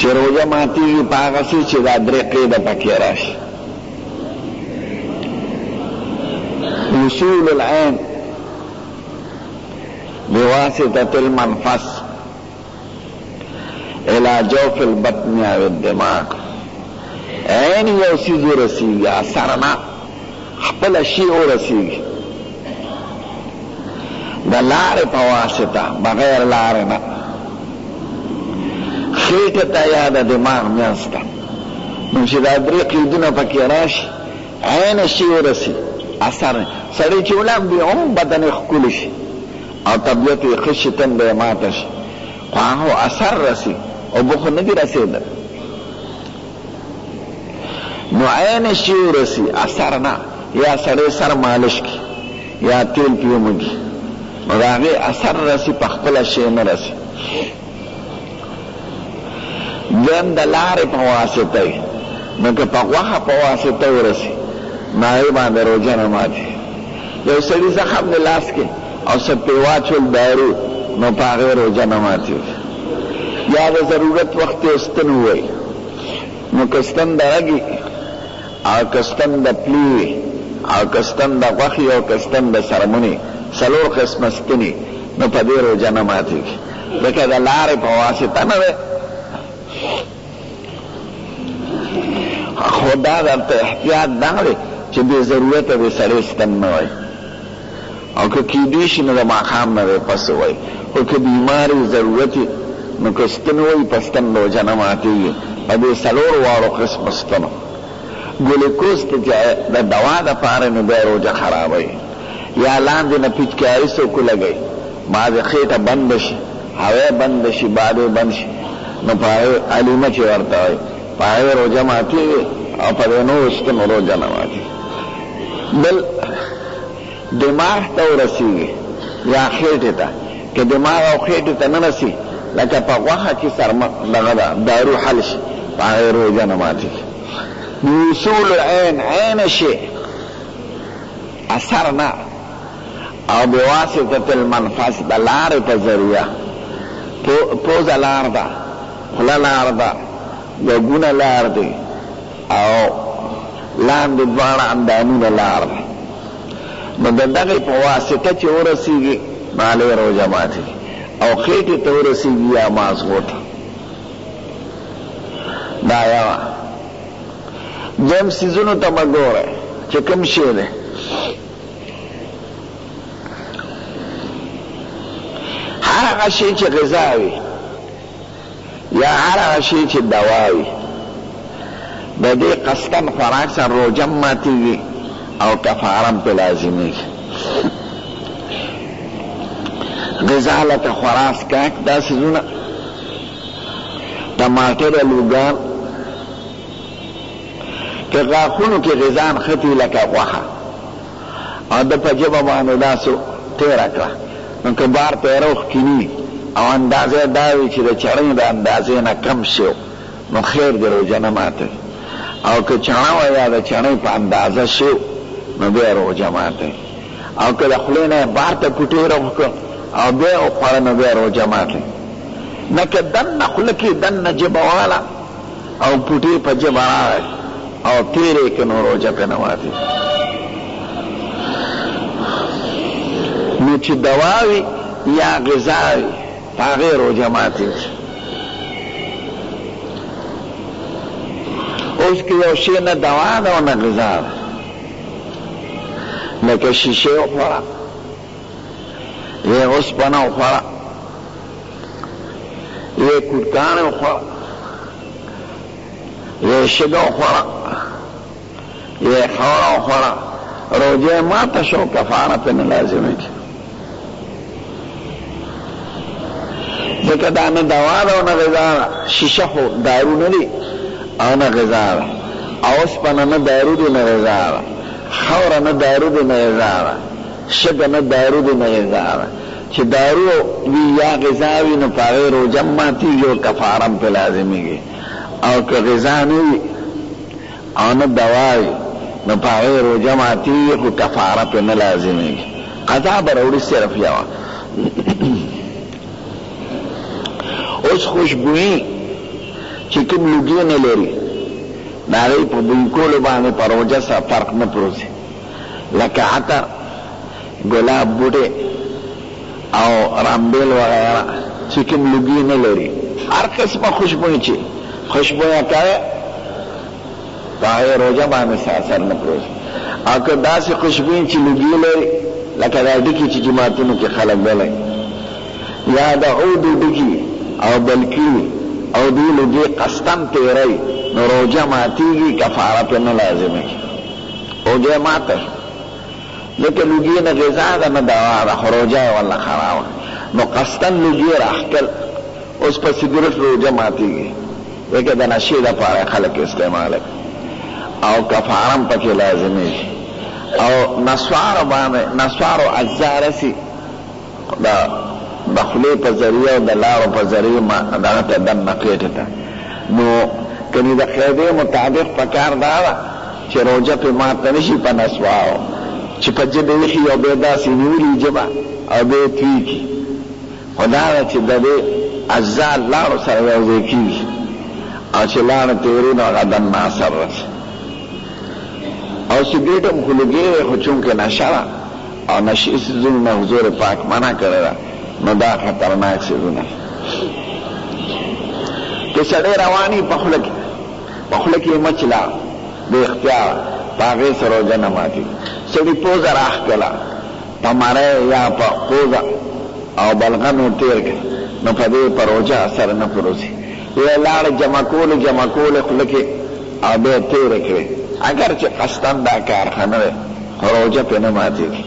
چې روژه ماتېږي په هغه څه چې دا درې قیده پکې راشي. وصول العين بواسطة المنفس الى جوف البطن او الدماغ. عین یو سیز ورسیږي، اثر نه، خپل شی ورسیږي د لارې په واسطه، بغیر لارې نه، خېټه ته یا د دماغ منځ ته. نو چې دا درې قیدونه پکې راشي، عین شی ورسي، اثر نه. سړی چې ولامبي هم بدن یې ښکلی شي او طبیعت یې ښه شي، تنده یې ماته شي، خو هغه اثر رسي، اوبه خو نه دي رسېدل. نو عین شی ورسي، اثر نه. یا سړی سر مالش کی یا تیل پې ومږي، نو د هغې اثر رسي، په خپله شی نه رسي. دویم د لارې په واسطه وي، نو که په غوښه په واسطه ورسي، نو هغې باندې روژه نه ماتي. یو سړي زخم د لاس کې او څه پې واچول دارو، نو په هغې روژه نه ماتي. یا د ضرورت وخت یې ستن ووایي، نو که ستن د رګي او که ستن د پلي وي او که ستن د غوښې او که ستن د څرمنې، څلور قسمه ستنې، نو په دې روژه نه ماتېږي، ځکه د لارې په واسطه نه دی. خو دا درته احتیاط دا دی چې بې ضرورته دې سړی ستن نه وایي، او که کیدی شي نو د ماښام نه دی پس وایي. خو که بیمار وي ضرورت یې، نو که ستن وایي په ستن روژه نه ماتېږي، په دې څلور واړو قسمو ستنو. ګلوکوز ته چې د دوا دپاره نو بیا روژه خرابوي. یا لاندې نه پیچکاري څوک ولګوي، بعضې خېټه بنده شي، هوا بنده شي، باد بند شي، نو په هغې علیمه چې ورته وایي، په هغې روژه ماتېږي، او په دې نورو ستنو روژه نه ماتېږي. بل دماغ ته ورسېږي یا خېټې ته، که دماغ او خېټې ته نه رسي، لکه په غوښه کې دغه ده دارو حل شي، په هغې روژه نه ماتېږي. وصول العین، عین شی، اثر نه، او بواسطة المنفس، د لارې په ذریعه. پوزه لار ده، خوله لار ده، غوږونه لار دی، او لاندې دواړه اندامونه لار ده. نو د دغې په واسطه چې ورسېږي، نو هلې روژه ماتېږي. او خېټې ته ورسېږي یا مازغو ته. دا یوه. دویم څیزونو ته به ګورئ چې کوم شی دی. هر هغه شی چې غذا وي یا هر هغه شی چې دوا وي، د دې قصدن خوراک سره روژه ماتېږي او کفاره هم پرې لازمېږي. غذا لکه خوراک دا څیزونه، ټماټر، الوګان، که غاښونو کې غذا نښتي لکه غوښه، او د په ژبه باندې داسې تېره کړه، نو که بار پیروخ کینی او اندازه دا وي چې د چړۍ د اندازې نه کم شي، نو خیر د روژه نه ماتوي. او که چڼه وه یا د چڼۍ په اندازه شي، نو بیا روژه ماتوي. او که د خولې نه بار ته کوټې راوکړ او بیا وخوړه، نو بیا روژه ماتوي. نه که دننه خوله کې دننه ژبه واله او پوټې په ژبه راغی او تیرې که، نو روژه پرې نه ماتوي. نو چې دوا وي یا غذا وي، په هغې روژه ماتېږي. اوس که یو شی نه دوا ده او نه غذا ده، لکه شیشې وخوړه، یا اوسپنه وخوړه، یا کوټکاڼې وخوړه، یا شګه وخوړه، یا خاوره وخوړه، روژه ماته شو، کفاره پرې نه لازمېږي. ځکه دا نه دوا ده او نه غذا ده. شیشه خو دارو نه دي او نه غذا ده، اوسپنه نه دارو دي نه غذا ده، خاوره نه دارو دي نه غذا ده، شګه نه دارو دي نه غذا ده. چې دارو وي یا غذا وي، نو په هغې روژه ماتېږي او کفاره هم پرې لازمېږي. او که غذا نه وي او نه دوا وي، نو په هغې روژه ماتېږي، خو کفاره پرې نه لازمېږي. قضا به راوړي صرف یوه. اوس خوشبویي چې کوم لوګي نه لري د هغې په بوی کولو باندې په روژه سره فرق نه پروزي، لکه عطر، ګلاب بوټی او رامبیل وغیره چې کوم لوګي نه لري. هر قسمه خوشبویي چې خوشبویه کوي په هغې روژه باندې اثر نه پروزي. او که داسې خوشبویي چې لوګي لري لکه دا ډکي چې جماعتونو کې خلک بلی یا د عودو ډکي او بلکي او دوی لوګي قصدن تیری نو روژه ماتیږي، کفاره پې نه لازمېږي، روژه ماته ځکه لوګي نه غذا ده نه دوا ده، خو روژه یې والله خرابه. نو قصدن لوګي راښکل اوس په سګرټ روژه ماتیږي، ځکه د نشې دپاره خلک استعمالوي او کفاره هم پکې لازمېږي. او نسوارو باندې نسوارو اجزا رسي د خولې په ذریعه او د لاړو په ذریعه دغه ته دننه خېټې ته، نو کني د قاعدې مطابق پکار دا ده چې روژه پې ماته نه شي په نسوارو، چې په ژبې وښي او بیا داسې نیولي ژبه او بیا یې توی کړي، خو دا ده چې د دې اجزا لاړو سره یو ځای کېږي او چې لاړه تېري نو هغه دننه اثر رسي. او سګریټ هم خو لوګي دی، خو چونکې نشه ده او نشي څیزونو نه حضور پاک منع کړی ده، نو دا خطرناک څیزونه. که سړی روان وي په خوله کې یې مچ لاړ بې اختیاره، په هغې سره روژه نه ماتېږي. سړي پوزه راښکله په مرۍ یا په پوزه او بلغم یې تېر کړي نو په دې په روژه اثر نه پروزي. یا لاړې جمع کولې خوله کې او بیا یې تېرې کړې، اگر چې قصدن دا کارخانه دی خو روژه پې نه ماتېږي.